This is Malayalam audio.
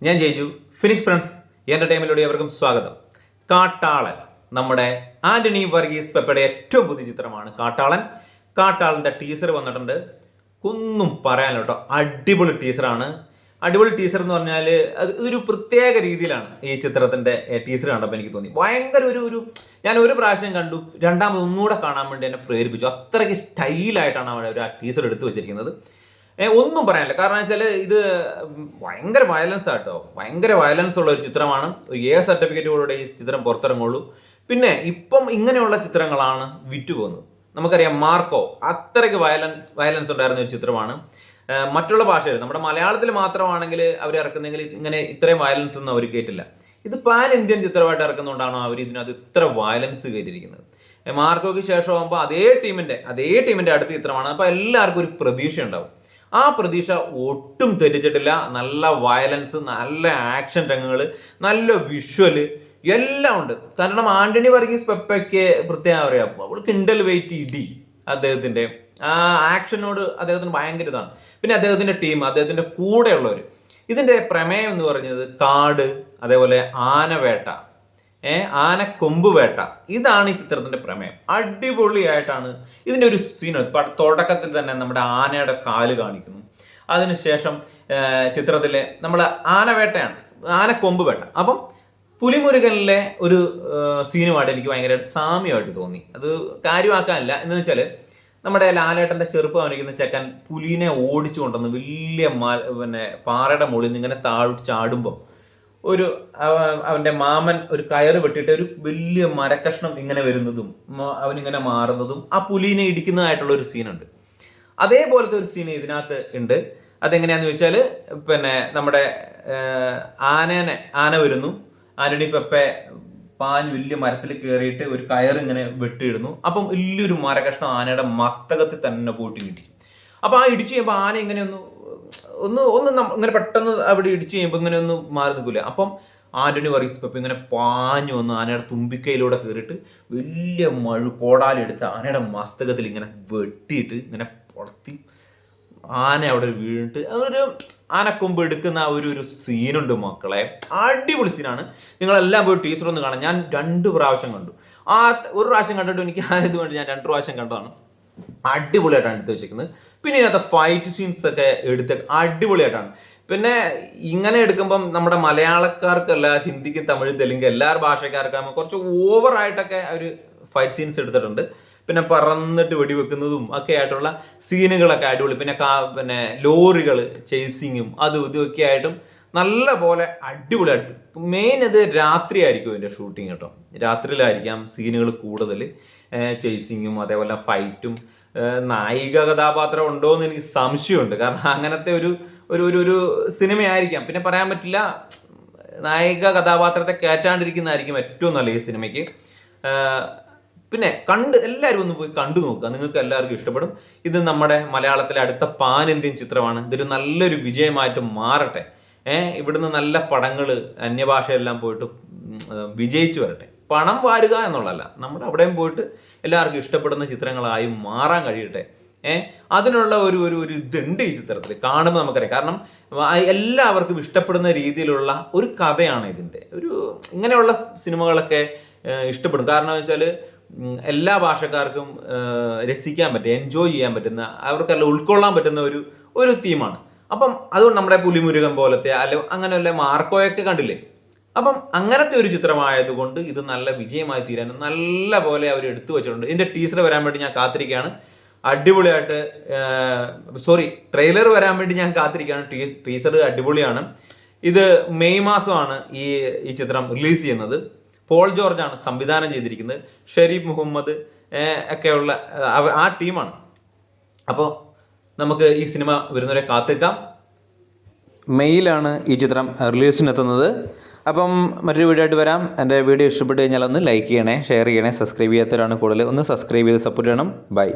ഞാൻ ജയിച്ചു. ഫിനിക്സ് ഫ്രണ്ട്സ് എൻ്റർടൈൻമെൻറ്റിലൂടെ അവർക്കും സ്വാഗതം. കാട്ടാളൻ, നമ്മുടെ ആന്റണി വർഗീസ് പെപ്പയുടെ ഏറ്റവും പുതിയ ചിത്രമാണ് കാട്ടാളൻ. കാട്ടാളൻ്റെ ടീസർ വന്നിട്ടുണ്ട്. ഒന്നും പറയാനില്ല കേട്ടോ, അടിപൊളി ടീസറാണ്. അടിപൊളി ടീസർ എന്ന് പറഞ്ഞാൽ ഒരു പ്രത്യേക രീതിയിലാണ് ഈ ചിത്രത്തിൻ്റെ ടീസർ കണ്ടപ്പോൾ എനിക്ക് തോന്നി. ഭയങ്കര ഞാൻ ഒരു പ്രാവശ്യം കണ്ടു, രണ്ടാമത് ഒന്നുകൂടെ കാണാൻ വേണ്ടി എന്നെ പ്രേരിപ്പിച്ചു. അത്രയ്ക്ക് സ്റ്റൈലായിട്ടാണ് അവിടെ ഒരു ആ ടീസർ എടുത്തു വെച്ചിരിക്കുന്നത്. ഒന്നും പറയാനില്ല. കാരണം വെച്ചാൽ ഇത് ഭയങ്കര വയലൻസ് ആട്ടോ, ഭയങ്കര വയലൻസ് ഉള്ള ഒരു ചിത്രമാണ്. ഒരു സർട്ടിഫിക്കറ്റോടെ ഈ ചിത്രം പുറത്തിറങ്ങുള്ളൂ. പിന്നെ ഇപ്പം ഇങ്ങനെയുള്ള ചിത്രങ്ങളാണ് വിറ്റുപോകുന്നത്. നമുക്കറിയാം മാർക്കോ, അത്രയ്ക്ക് വയലൻസ് ഉണ്ടായിരുന്ന ഒരു ചിത്രമാണ്. മറ്റുള്ള ഭാഷയിൽ, നമ്മുടെ മലയാളത്തിൽ മാത്രമാണെങ്കിൽ അവർ ഇറക്കുന്നെങ്കിൽ ഇങ്ങനെ ഇത്രയും വയലൻസ് ഒന്നും അവർ കേട്ടില്ല. ഇത് പാൻ ഇന്ത്യൻ ചിത്രമായിട്ട് ഇറക്കുന്നതുകൊണ്ടാണോ അവർ ഇതിനകത്ത് ഇത്ര വയലൻസ് കയറ്റിയിരിക്കുന്നത്. മാർക്കോയ്ക്ക് ശേഷമാകുമ്പോൾ അതേ ടീമിൻ്റെ അടുത്ത ചിത്രമാണ്. അപ്പോൾ എല്ലാവർക്കും ഒരു പ്രതീക്ഷ ഉണ്ടാവും. ആ പ്രതീക്ഷ ഒട്ടും തെറ്റിച്ചിട്ടില്ല. നല്ല വയലൻസ്, നല്ല ആക്ഷൻ രംഗങ്ങൾ, നല്ല വിഷ്വല് എല്ലാം ഉണ്ട്. കാരണം ആന്റണി വർഗീസ് പെപ്പയ്ക്ക് പ്രത്യേകം പറയാം, അവൾ കിണ്ടൽ വെയിറ്റ് ഇടി അദ്ദേഹത്തിൻ്റെ ആ ആക്ഷനോട് അദ്ദേഹത്തിന് ഭയങ്കര ഇതാണ്. പിന്നെ അദ്ദേഹത്തിൻ്റെ ടീം, അദ്ദേഹത്തിൻ്റെ കൂടെയുള്ളവർ. ഇതിൻ്റെ പ്രമേയം എന്ന് പറഞ്ഞത് കാട്, അതേപോലെ ആനവേട്ട, ആനക്കൊമ്പ് വേട്ട, ഇതാണ് ഈ ചിത്രത്തിന്റെ പ്രമേയം. അടിപൊളിയായിട്ടാണ് ഇതിന്റെ ഒരു സീൻ. തുടക്കത്തിൽ തന്നെ നമ്മുടെ ആനയുടെ കാല് കാണിക്കുന്നു. അതിനുശേഷം ചിത്രത്തിലെ നമ്മളെ ആനവേട്ടയാണ്, ആനക്കൊമ്പ് വേട്ട. അപ്പം പുലിമുരുകനിലെ ഒരു സീനുമായിട്ട് എനിക്ക് ഭയങ്കരമായിട്ട് സാമ്യമായിട്ട് തോന്നി. അത് കാര്യമാക്കാനില്ല എന്ന് വെച്ചാൽ, നമ്മുടെ ലാലേട്ടൻ്റെ ചെറുപ്പം അവനിക്കുന്ന ചെക്കൻ പുലിനെ ഓടിച്ചു കൊണ്ടുവന്ന് വലിയ പാറയുടെ മുകളിൽ നിന്ന് ഇങ്ങനെ താഴോട്ട് ചാടുമ്പോൾ അവൻ്റെ മാമൻ ഒരു കയറ് വെട്ടിയിട്ട് ഒരു വലിയ മരക്കഷ്ണം ഇങ്ങനെ വരുന്നതും അവനിങ്ങനെ മാറുന്നതും ആ പുലിനെ ഇടിക്കുന്നതായിട്ടുള്ള ഒരു സീനുണ്ട്. അതേപോലത്തെ ഒരു സീൻ ഇതിനകത്ത് ഉണ്ട്. അതെങ്ങനെയാന്ന് ചോദിച്ചാൽ, നമ്മുടെ ആന വരുന്നു. ആന്റണി പെപ്പെ വലിയ മരത്തിൽ കയറിയിട്ട് ഒരു കയറിങ്ങനെ വെട്ടിയിടുന്നു. അപ്പം വലിയൊരു മരകഷ്ണം ആനയുടെ മസ്തകത്തിൽ തന്നെ പോയിട്ട് ഇടിക്കും. അപ്പോൾ ആ ഇടിച്ച് കഴിയുമ്പോൾ ആന ഇങ്ങനെ ഇങ്ങനെ പെട്ടെന്ന് അവിടെ ഇടിച്ച് കഴിയുമ്പോൾ ഇങ്ങനെ ഒന്നും മാറി നിൽക്കില്ല. അപ്പം ആന്റണി വർഗീസ് പെപ്പ ഇങ്ങനെ പാഞ്ഞു വന്ന് ആനയുടെ തുമ്പിക്കൈയിലൂടെ കയറിയിട്ട് വലിയ കോടാലെടുത്ത് ആനയുടെ മസ്തകത്തിൽ ഇങ്ങനെ വെട്ടിയിട്ട് ഇങ്ങനെ പൊളത്തി ആന അവിടെ വീണിട്ട് ഒരു ആനക്കൊമ്പ് എടുക്കുന്ന ആ ഒരു സീനുണ്ട് മക്കളെ. അടിപൊളി സീനാണ്. നിങ്ങളെല്ലാം പോയി ടീച്ചർ ഒന്ന് കാണാം. ഞാൻ 2 പ്രാവശ്യം കണ്ടു. ഒരു പ്രാവശ്യം കണ്ടിട്ട് എനിക്ക് ആയതുകൊണ്ട് ഞാൻ 2 പ്രാവശ്യം കണ്ടതാണ്. അടിപൊളിയായിട്ടാണ് എടുത്ത് വെച്ചിരിക്കുന്നത്. പിന്നെ ഇതിനകത്ത് ഫൈറ്റ് സീൻസ് ഒക്കെ എടുത്ത് അടിപൊളിയായിട്ടാണ്. പിന്നെ ഇങ്ങനെ എടുക്കുമ്പം നമ്മുടെ മലയാളക്കാർക്കല്ല, ഹിന്ദിക്ക്, തമിഴ്, തെലുങ്ക് എല്ലാ ഭാഷക്കാർക്കാകുമ്പോൾ കുറച്ച് ഓവറായിട്ടൊക്കെ അവർ ഫൈറ്റ് സീൻസ് എടുത്തിട്ടുണ്ട്. പിന്നെ പറന്നിട്ട് വെടിവെക്കുന്നതും ഒക്കെ ആയിട്ടുള്ള സീനുകളൊക്കെ അടിപൊളി. പിന്നെ ലോറികൾ ചേസിങ്ങും അതും ഇതുമൊക്കെ ആയിട്ടും നല്ല പോലെ അടിപൊളിയായിട്ട്. മെയിൻ ഇത് രാത്രി ആയിരിക്കും ഇതിൻ്റെ ഷൂട്ടിങ് കേട്ടോ. രാത്രിയിലായിരിക്കാം സീനുകൾ കൂടുതൽ, ചേസിങ്ങും അതേപോലെ ഫൈറ്റും. നായിക കഥാപാത്രം ഉണ്ടോ എന്ന് എനിക്ക് സംശയമുണ്ട്. കാരണം അങ്ങനത്തെ ഒരു സിനിമയായിരിക്കാം. പിന്നെ പറയാൻ പറ്റില്ല, നായിക കഥാപാത്രത്തെ കയറ്റാണ്ടിരിക്കുന്നതായിരിക്കും ഏറ്റവും നല്ല ഈ സിനിമയ്ക്ക്. പിന്നെ എല്ലാവരും ഒന്ന് പോയി കണ്ടു നോക്കുക, നിങ്ങൾക്ക് എല്ലാവർക്കും ഇഷ്ടപ്പെടും. ഇത് നമ്മുടെ മലയാളത്തിലെ അടുത്ത പാൻ ഇന്ത്യൻ ചിത്രമാണ്. ഇതൊരു നല്ലൊരു വിജയമായിട്ട് മാറട്ടെ. ഇവിടുന്ന് നല്ല പടങ്ങൾ അന്യഭാഷയെല്ലാം പോയിട്ട് വിജയിച്ചു വരട്ടെ. പണം വാരുക എന്നുള്ളതല്ല, നമ്മുടെ അവിടെയും പോയിട്ട് എല്ലാവർക്കും ഇഷ്ടപ്പെടുന്ന ചിത്രങ്ങളായി മാറാൻ കഴിയട്ടെ. അതിനുള്ള ഒരു ഇതുണ്ട് ഈ ചിത്രത്തിൽ. കാണുമ്പോൾ നമുക്കറിയാം. കാരണം എല്ലാവർക്കും ഇഷ്ടപ്പെടുന്ന രീതിയിലുള്ള ഒരു കഥയാണ് ഇതിൻ്റെ. ഇങ്ങനെയുള്ള സിനിമകളൊക്കെ ഇഷ്ടപ്പെടും. കാരണം എന്ന് വെച്ചാൽ എല്ലാ ഭാഷക്കാർക്കും രസിക്കാൻ പറ്റും, എൻജോയ് ചെയ്യാൻ പറ്റുന്ന, അവർക്കെല്ലാം ഉൾക്കൊള്ളാൻ പറ്റുന്ന ഒരു തീമാണ്. അപ്പം അതുകൊണ്ട് നമ്മുടെ പുലിമുരുകൻ പോലത്തെ അങ്ങനെയുള്ള മാർക്കോയൊക്കെ കണ്ടില്ലേ. അപ്പം അങ്ങനത്തെ ഒരു ചിത്രമായതുകൊണ്ട് ഇത് നല്ല വിജയമായി തീരാൻ നല്ല പോലെ അവർ എടുത്തു വെച്ചിട്ടുണ്ട്. ഇതിൻ്റെ ടീസർ വരാൻ വേണ്ടി ഞാൻ കാത്തിരിക്കുകയാണ്. അടിപൊളിയായിട്ട് ട്രെയിലർ വരാൻ വേണ്ടി ഞാൻ കാത്തിരിക്കുകയാണ്. ടീസർ അടിപൊളിയാണ്. ഇത് മെയ് മാസമാണ് ഈ ചിത്രം റിലീസ് ചെയ്യുന്നത്. പോൾ ജോർജാണ് സംവിധാനം ചെയ്തിരിക്കുന്നത്. ഷെരീഫ് മുഹമ്മദ് ഒക്കെയുള്ള ആ ടീമാണ്. അപ്പോൾ നമുക്ക് ഈ സിനിമ വരുന്നവരെ കാത്തിരിക്കാം. മെയ്യിലാണ് ഈ ചിത്രം റിലീസിനെത്തുന്നത്. അപ്പം മറ്റൊരു വീഡിയോ ആയിട്ട് വരാം. എൻ്റെ വീഡിയോ ഇഷ്ടപ്പെട്ട് കഴിഞ്ഞാൽ ഒന്ന് ലൈക്ക് ചെയ്യണേ, ഷെയർ ചെയ്യണേ. സബ്സ്ക്രൈബ് ചെയ്യാത്തവരാണ് കൂടുതൽ, ഒന്ന് സബ്സ്ക്രൈബ് ചെയ്ത് സപ്പോർട്ട് ചെയ്യണം. ബൈ.